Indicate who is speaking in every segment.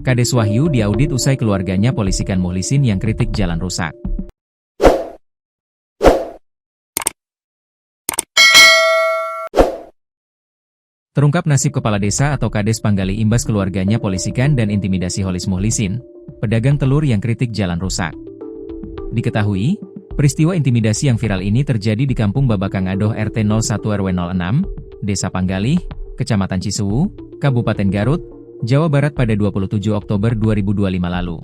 Speaker 1: Kades Wahyu diaudit usai keluarganya polisikan Mukhlisin yang kritik jalan rusak. Terungkap nasib kepala desa atau Kades Panggali imbas keluarganya polisikan dan intimidasi Holis Mukhlisin, pedagang telur yang kritik jalan rusak. Diketahui, peristiwa intimidasi yang viral ini terjadi di Kampung Babakang Adoh RT 01 RW 06, Desa Panggalih, Kecamatan Cisuwu, Kabupaten Garut, Jawa Barat pada 27 Oktober 2025 lalu.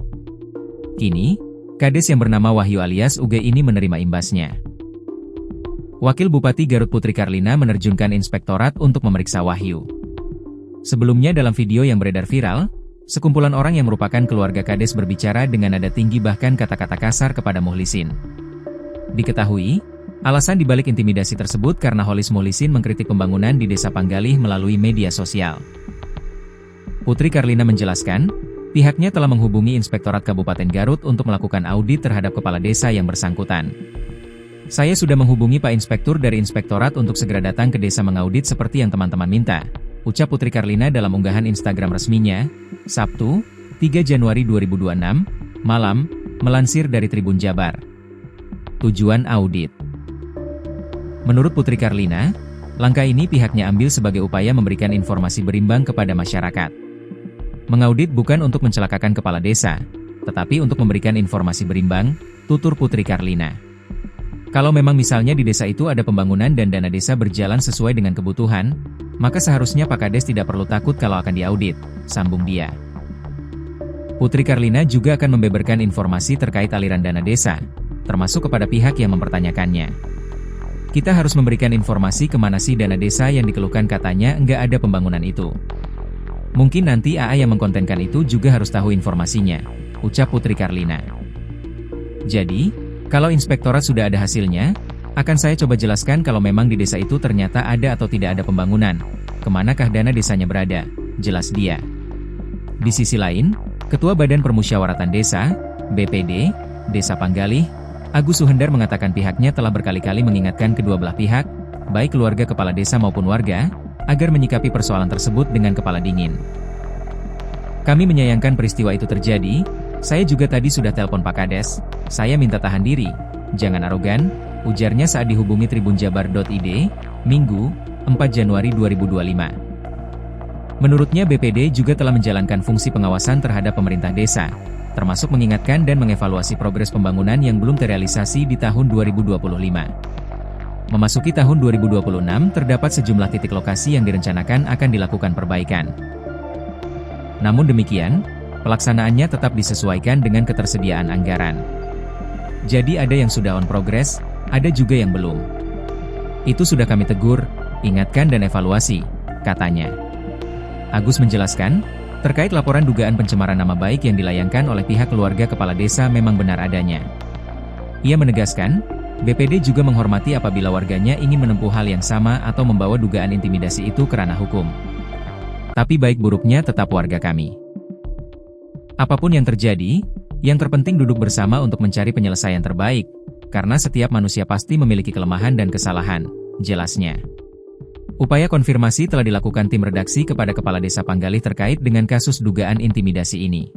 Speaker 1: Kini, Kades yang bernama Wahyu alias Uge ini menerima imbasnya. Wakil Bupati Garut Putri Karlina menerjunkan inspektorat untuk memeriksa Wahyu. Sebelumnya dalam video yang beredar viral, sekumpulan orang yang merupakan keluarga Kades berbicara dengan nada tinggi bahkan kata-kata kasar kepada Mukhlisin. Diketahui, alasan dibalik intimidasi tersebut karena Holis Mukhlisin mengkritik pembangunan di Desa Panggalih melalui media sosial. Putri Karlina menjelaskan, pihaknya telah menghubungi Inspektorat Kabupaten Garut untuk melakukan audit terhadap kepala desa yang bersangkutan. Saya sudah menghubungi Pak Inspektur dari Inspektorat untuk segera datang ke desa mengaudit seperti yang teman-teman minta, ucap Putri Karlina dalam unggahan Instagram resminya, Sabtu, 3 Januari 2026, malam, melansir dari Tribun Jabar. Tujuan audit. Menurut Putri Karlina, langkah ini pihaknya ambil sebagai upaya memberikan informasi berimbang kepada masyarakat. Mengaudit bukan untuk mencelakakan kepala desa, tetapi untuk memberikan informasi berimbang, tutur Putri Karlina. Kalau memang misalnya di desa itu ada pembangunan dan dana desa berjalan sesuai dengan kebutuhan, maka seharusnya Pak Kades tidak perlu takut kalau akan diaudit, sambung dia. Putri Karlina juga akan membeberkan informasi terkait aliran dana desa, termasuk kepada pihak yang mempertanyakannya. Kita harus memberikan informasi kemana sih dana desa yang dikeluhkan katanya enggak ada pembangunan itu. Mungkin nanti AA yang mengkontenkan itu juga harus tahu informasinya, ucap Putri Karlina. Jadi, kalau inspektorat sudah ada hasilnya, akan saya coba jelaskan kalau memang di desa itu ternyata ada atau tidak ada pembangunan, kemanakah dana desanya berada, jelas dia. Di sisi lain, Ketua Badan Permusyawaratan Desa, BPD, Desa Panggalih, Agus Suhendar mengatakan pihaknya telah berkali-kali mengingatkan kedua belah pihak, baik keluarga kepala desa maupun warga, agar menyikapi persoalan tersebut dengan kepala dingin. Kami menyayangkan peristiwa itu terjadi. Saya juga tadi sudah telepon Pak Kades, saya minta tahan diri, jangan arogan, ujarnya saat dihubungi tribunjabar.id, Minggu, 4 Januari 2025. Menurutnya BPD juga telah menjalankan fungsi pengawasan terhadap pemerintah desa, termasuk mengingatkan dan mengevaluasi progres pembangunan yang belum terrealisasi di tahun 2025. Memasuki tahun 2026 terdapat sejumlah titik lokasi yang direncanakan akan dilakukan perbaikan. Namun demikian, pelaksanaannya tetap disesuaikan dengan ketersediaan anggaran. Jadi ada yang sudah on progress, ada juga yang belum. Itu sudah kami tegur, ingatkan dan evaluasi, katanya. Agus menjelaskan, terkait laporan dugaan pencemaran nama baik yang dilayangkan oleh pihak keluarga kepala desa memang benar adanya. Ia menegaskan, BPD juga menghormati apabila warganya ingin menempuh hal yang sama atau membawa dugaan intimidasi itu ke ranah hukum. Tapi baik buruknya tetap warga kami. Apapun yang terjadi, yang terpenting duduk bersama untuk mencari penyelesaian terbaik, karena setiap manusia pasti memiliki kelemahan dan kesalahan, jelasnya. Upaya konfirmasi telah dilakukan tim redaksi kepada Kepala Desa Panggalih terkait dengan kasus dugaan intimidasi ini.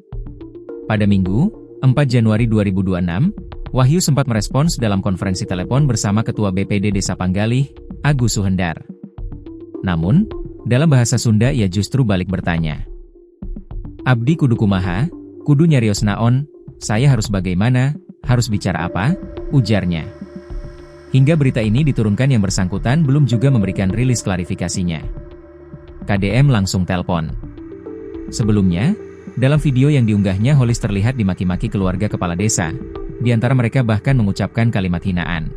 Speaker 1: Pada Minggu, 4 Januari 2026, Wahyu sempat merespons dalam konferensi telepon bersama Ketua BPD Desa Panggalih, Agus Suhendar. Namun, dalam bahasa Sunda ia justru balik bertanya. Abdi kudu kumaha, kudu nyarios naon, saya harus bagaimana, harus bicara apa, ujarnya. Hingga berita ini diturunkan yang bersangkutan belum juga memberikan rilis klarifikasinya. KDM langsung telpon. Sebelumnya, dalam video yang diunggahnya Holis terlihat dimaki-maki keluarga kepala desa, di antara mereka bahkan mengucapkan kalimat hinaan.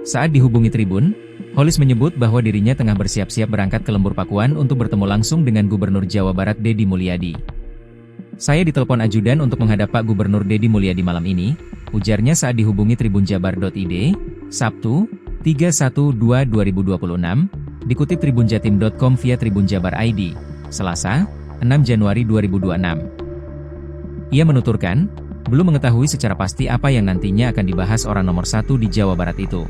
Speaker 1: Saat dihubungi Tribun, Holis menyebut bahwa dirinya tengah bersiap-siap berangkat ke Lembur Pakuan untuk bertemu langsung dengan Gubernur Jawa Barat Deddy Mulyadi. Saya ditelepon ajudan untuk menghadap Pak Gubernur Deddy Mulyadi malam ini, ujarnya saat dihubungi tribunjabar.id, Sabtu, 31/2/2026, dikutip tribunjatim.com via Tribun Jabar ID, Selasa, 6 Januari 2026. Ia menuturkan, belum mengetahui secara pasti apa yang nantinya akan dibahas orang nomor 1 di Jawa Barat itu.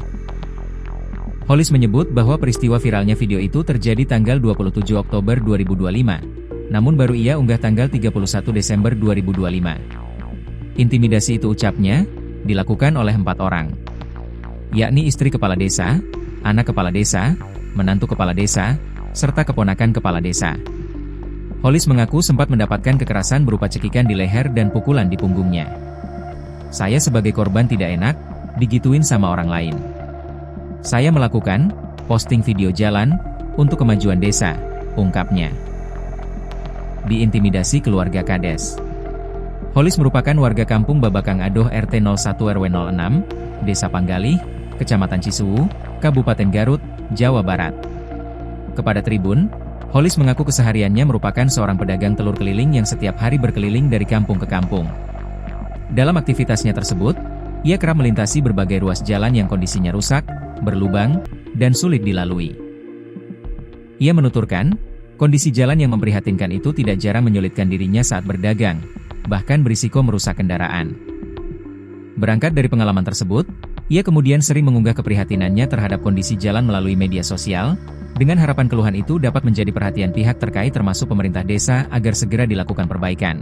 Speaker 1: Holis menyebut bahwa peristiwa viralnya video itu terjadi tanggal 27 Oktober 2025, namun baru ia unggah tanggal 31 Desember 2025. Intimidasi itu, ucapnya, dilakukan oleh 4 orang, yakni istri kepala desa, anak kepala desa, menantu kepala desa, serta keponakan kepala desa. Holis mengaku sempat mendapatkan kekerasan berupa cekikan di leher dan pukulan di punggungnya. Saya sebagai korban tidak enak, digituin sama orang lain. Saya melakukan posting video jalan untuk kemajuan desa, ungkapnya. Diintimidasi keluarga Kades. Holis merupakan warga kampung Babakang Adoh RT 01 RW 06, Desa Panggalih, Kecamatan Cisuwu, Kabupaten Garut, Jawa Barat. Kepada Tribun, Holis mengaku kesehariannya merupakan seorang pedagang telur keliling yang setiap hari berkeliling dari kampung ke kampung. Dalam aktivitasnya tersebut, ia kerap melintasi berbagai ruas jalan yang kondisinya rusak, berlubang, dan sulit dilalui. Ia menuturkan, kondisi jalan yang memprihatinkan itu tidak jarang menyulitkan dirinya saat berdagang, bahkan berisiko merusak kendaraan. Berangkat dari pengalaman tersebut, ia kemudian sering mengunggah keprihatinannya terhadap kondisi jalan melalui media sosial, dengan harapan keluhan itu dapat menjadi perhatian pihak terkait termasuk pemerintah desa agar segera dilakukan perbaikan.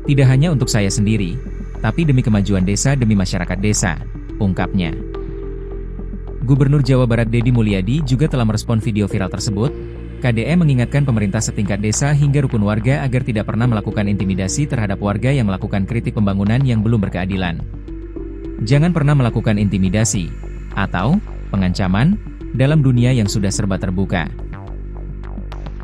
Speaker 1: Tidak hanya untuk saya sendiri, tapi demi kemajuan desa demi masyarakat desa, ungkapnya. Gubernur Jawa Barat Deddy Mulyadi juga telah merespon video viral tersebut. KDE mengingatkan pemerintah setingkat desa hingga rukun warga agar tidak pernah melakukan intimidasi terhadap warga yang melakukan kritik pembangunan yang belum berkeadilan. Jangan pernah melakukan intimidasi atau pengancaman dalam dunia yang sudah serba terbuka.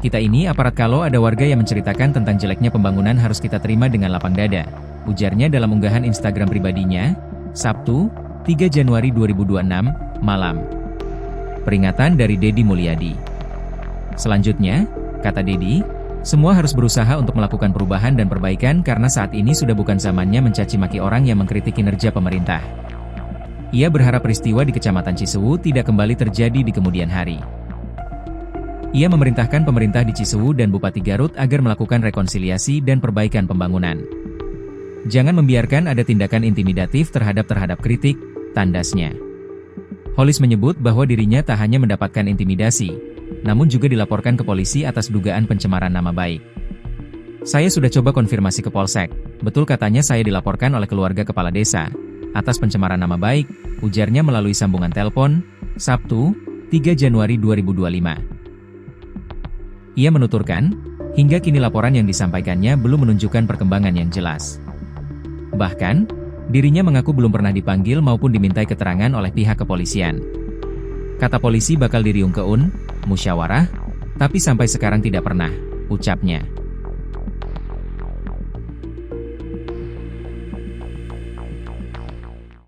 Speaker 1: Kita ini aparat, kalau ada warga yang menceritakan tentang jeleknya pembangunan harus kita terima dengan lapang dada, ujarnya dalam unggahan Instagram pribadinya, Sabtu, 3 Januari 2026, malam. Peringatan dari Deddy Mulyadi. Selanjutnya, kata Deddy, semua harus berusaha untuk melakukan perubahan dan perbaikan karena saat ini sudah bukan zamannya mencaci maki orang yang mengkritik kinerja pemerintah. Ia berharap peristiwa di Kecamatan Cisuwu tidak kembali terjadi di kemudian hari. Ia memerintahkan pemerintah di Cisuwu dan Bupati Garut agar melakukan rekonsiliasi dan perbaikan pembangunan. Jangan membiarkan ada tindakan intimidatif terhadap kritik, tandasnya. Holis menyebut bahwa dirinya tak hanya mendapatkan intimidasi, namun juga dilaporkan ke polisi atas dugaan pencemaran nama baik. Saya sudah coba konfirmasi ke Polsek, betul katanya saya dilaporkan oleh keluarga kepala desa atas pencemaran nama baik, ujarnya melalui sambungan telepon, Sabtu, 3 Januari 2025. Ia menuturkan, hingga kini laporan yang disampaikannya belum menunjukkan perkembangan yang jelas. Bahkan, dirinya mengaku belum pernah dipanggil maupun dimintai keterangan oleh pihak kepolisian. Kata polisi bakal diriung ke musyawarah, tapi sampai sekarang tidak pernah, ucapnya.